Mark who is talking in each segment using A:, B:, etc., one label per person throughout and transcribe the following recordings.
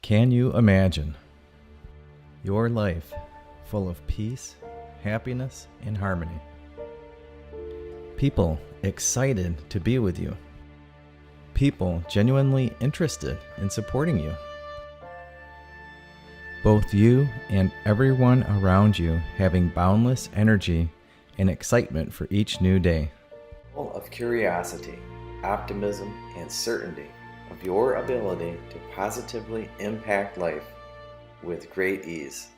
A: Can you imagine your life full of peace, happiness, and harmony? People excited to be with you. People genuinely interested in supporting you. Both you and everyone around you having boundless energy and excitement for each new day. Full of curiosity, optimism, and certainty of your ability to positively impact life with great ease.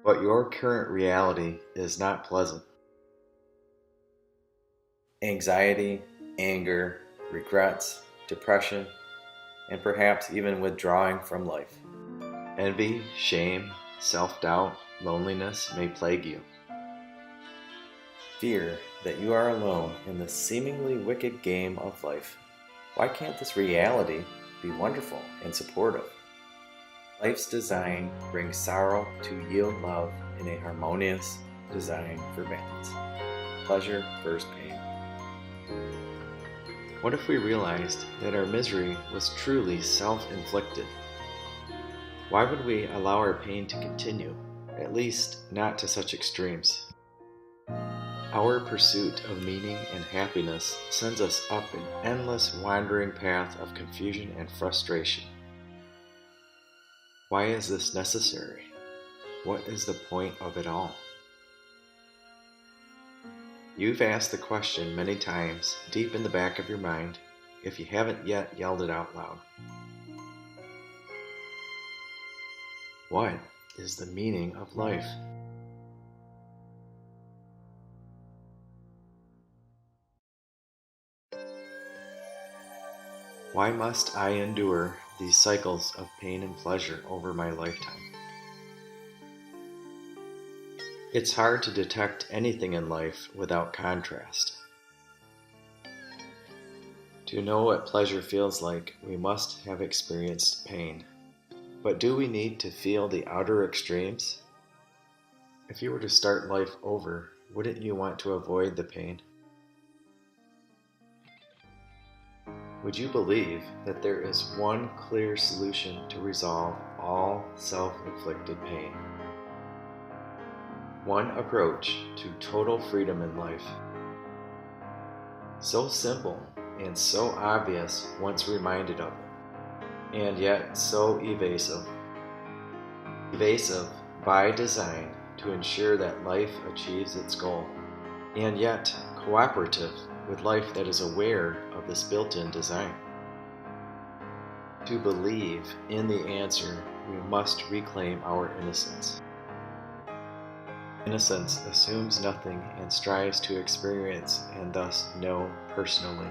A: But your current reality is not pleasant. Anxiety, anger, regrets, depression, and perhaps even withdrawing from life. Envy, shame, self-doubt, loneliness may plague you. Fear that you are alone in the seemingly wicked game of life. Why can't this reality be wonderful and supportive? Life's design brings sorrow to yield love in a harmonious design for balance. Pleasure versus pain. What if we realized that our misery was truly self-inflicted? Why would we allow our pain to continue, at least not to such extremes? Our pursuit of meaning and happiness sends us up an endless wandering path of confusion and frustration. Why is this necessary? What is the point of it all? You've asked the question many times deep in the back of your mind, if you haven't yet yelled it out loud. What is the meaning of life? Why must I endure these cycles of pain and pleasure over my lifetime? It's hard to detect anything in life without contrast. To know what pleasure feels like, we must have experienced pain. But do we need to feel the outer extremes? If you were to start life over, wouldn't you want to avoid the pain? Would you believe that there is one clear solution to resolve all self-inflicted pain? One approach to total freedom in life. So simple and so obvious once reminded of it, and yet so evasive. Evasive by design to ensure that life achieves its goal, and yet cooperative with life that is aware of this built-in design. To believe in the answer, we must reclaim our innocence. Innocence assumes nothing and strives to experience and thus know personally.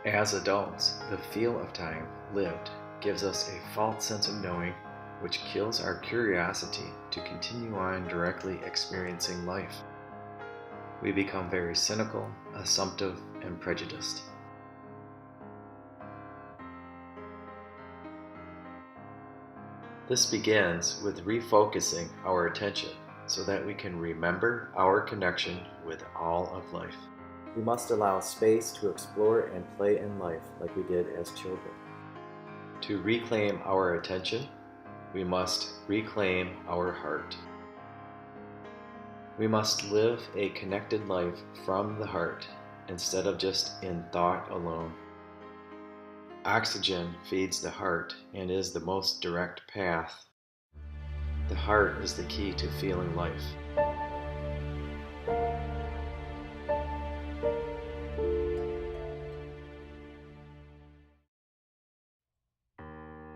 A: As adults, the feel of time lived gives us a false sense of knowing, which kills our curiosity to continue on directly experiencing life. We become very cynical, assumptive, and prejudiced. This begins with refocusing our attention so that we can remember our connection with all of life. We must allow space to explore and play in life like we did as children. To reclaim our attention, we must reclaim our heart. We must live a connected life from the heart instead of just in thought alone. Oxygen feeds the heart and is the most direct path. The heart is the key to feeling life.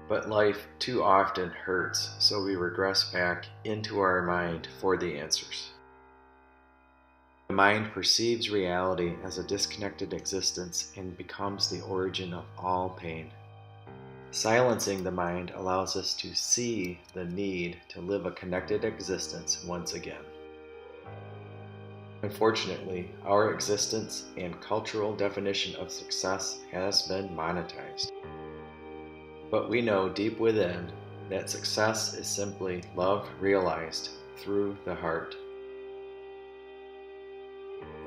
A: But life too often hurts, so we regress back into our mind for the answers. The mind perceives reality as a disconnected existence and becomes the origin of all pain. Silencing the mind allows us to see the need to live a connected existence once again. Unfortunately, our existence and cultural definition of success has been monetized. But we know deep within that success is simply love realized through the heart.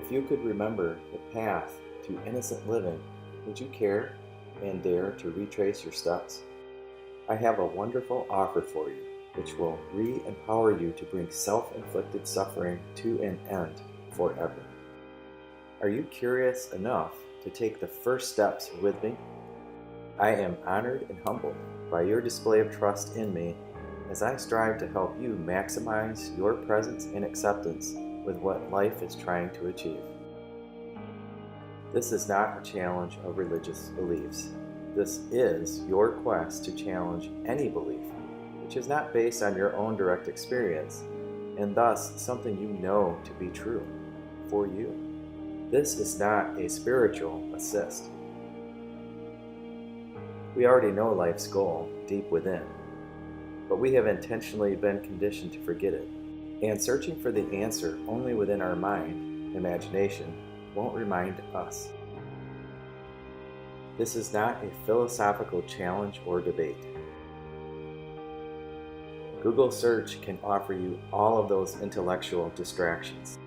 A: If you could remember the path to innocent living, would you care and dare to retrace your steps? I have a wonderful offer for you, which will re-empower you to bring self-inflicted suffering to an end forever. Are you curious enough to take the first steps with me? I am honored and humbled by your display of trust in me as I strive to help you maximize your presence and acceptance with what life is trying to achieve. This is not a challenge of religious beliefs. This is your quest to challenge any belief which is not based on your own direct experience, and thus something you know to be true for you. This is not a spiritual assist. We already know life's goal deep within, but we have intentionally been conditioned to forget it, and searching for the answer only within our mind, imagination, won't remind us. This is not a philosophical challenge or debate. Google search can offer you all of those intellectual distractions.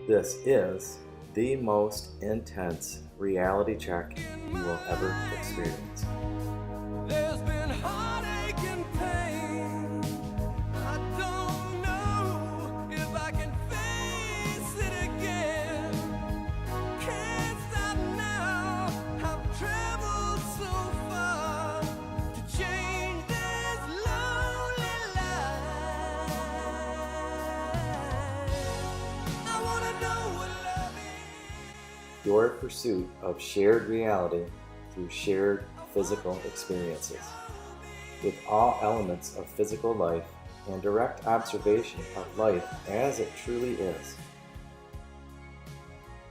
A: This is the most intense reality check you will ever experience.
B: There's been heartache and pain. I don't know if I can face it again. Can't stop now. I've traveled so far to change this lonely life. I wanna know what love is.
A: Your pursuit of shared reality through shared physical experiences, with all elements of physical life and direct observation of life as it truly is,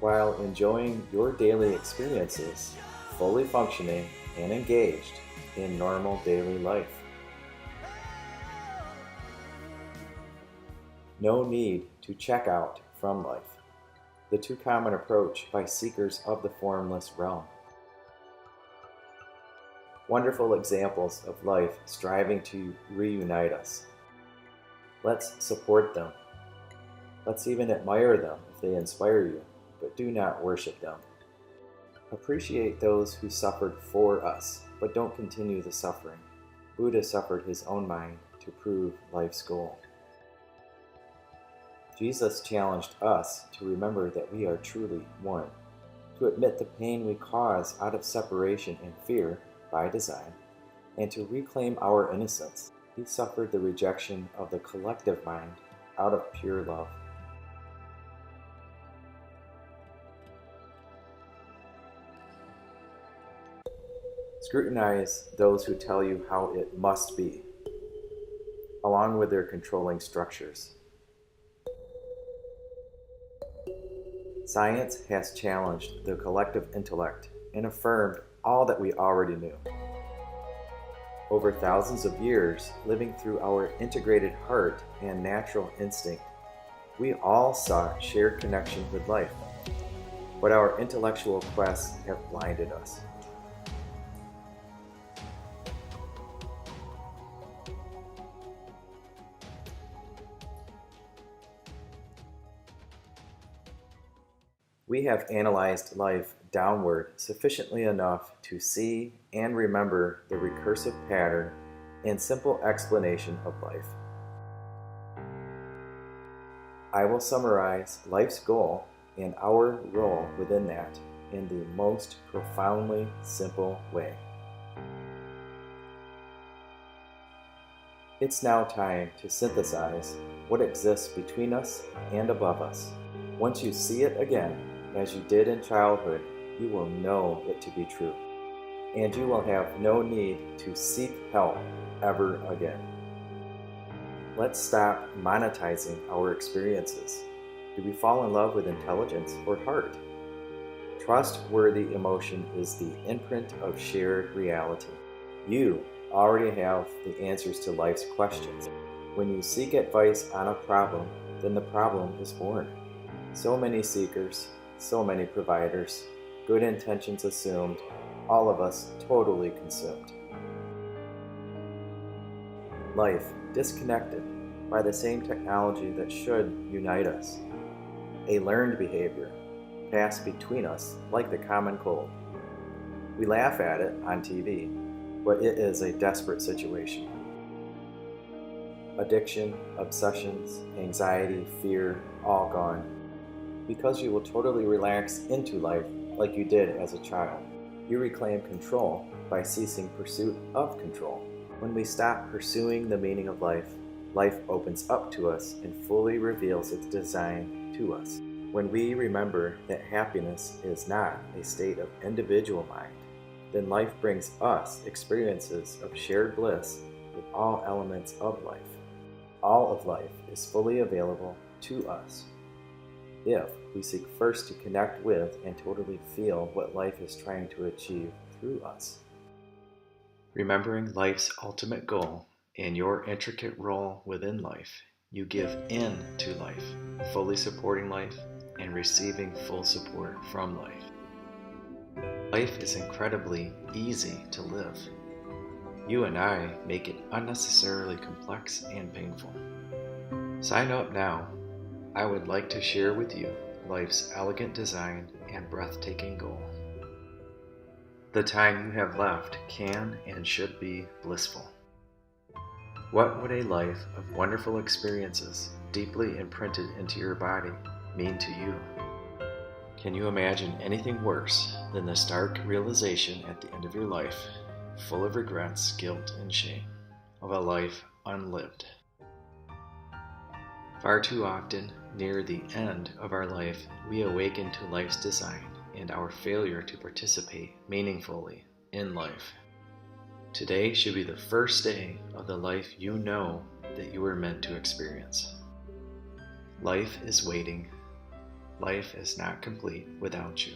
A: while enjoying your daily experiences, fully functioning and engaged in normal daily life. No need to check out from life, the too common approach by seekers of the formless realm. Wonderful examples of life striving to reunite us. Let's support them. Let's even admire them if they inspire you, but do not worship them. Appreciate those who suffered for us, but don't continue the suffering. Buddha suffered his own mind to prove life's goal. Jesus challenged us to remember that we are truly one, to admit the pain we cause out of separation and fear by design, and to reclaim our innocence. He suffered the rejection of the collective mind out of pure love. Scrutinize those who tell you how it must be, along with their controlling structures. Science has challenged the collective intellect and affirmed all that we already knew. Over thousands of years, living through our integrated heart and natural instinct, we all sought shared connection with life, but our intellectual quests have blinded us. We have analyzed life downward sufficiently enough to see and remember the recursive pattern and simple explanation of life. I will summarize life's goal and our role within that in the most profoundly simple way. It's now time to synthesize what exists between us and above us. Once you see it again, as you did in childhood, you will know it to be true, and you will have no need to seek help ever again. Let's stop monetizing our experiences. Do we fall in love with intelligence or heart? Trustworthy emotion is the imprint of shared reality. You already have the answers to life's questions. When you seek advice on a problem, then the problem is born. So many seekers, so many providers, good intentions assumed, all of us totally consumed. Life disconnected by the same technology that should unite us. A learned behavior passed between us like the common cold. We laugh at it on TV, but it is a desperate situation. Addiction, obsessions, anxiety, fear, all gone. Because you will totally relax into life like you did as a child. You reclaim control by ceasing pursuit of control. When we stop pursuing the meaning of life, life opens up to us and fully reveals its design to us. When we remember that happiness is not a state of individual mind, then life brings us experiences of shared bliss with all elements of life. All of life is fully available to us if we seek first to connect with and totally feel what life is trying to achieve through us. Remembering life's ultimate goal and your intricate role within life, you give in to life, fully supporting life and receiving full support from life. Life is incredibly easy to live. You and I make it unnecessarily complex and painful. Sign up now. I would like to share with you life's elegant design and breathtaking goal. The time you have left can and should be blissful. What would a life of wonderful experiences, deeply imprinted into your body, mean to you? Can you imagine anything worse than the stark realization at the end of your life, full of regrets, guilt, and shame, of a life unlived? Far too often, near the end of our life, we awaken to life's design and our failure to participate meaningfully in life. Today should be the first day of the life you know that you were meant to experience. Life is waiting. Life is not complete without you.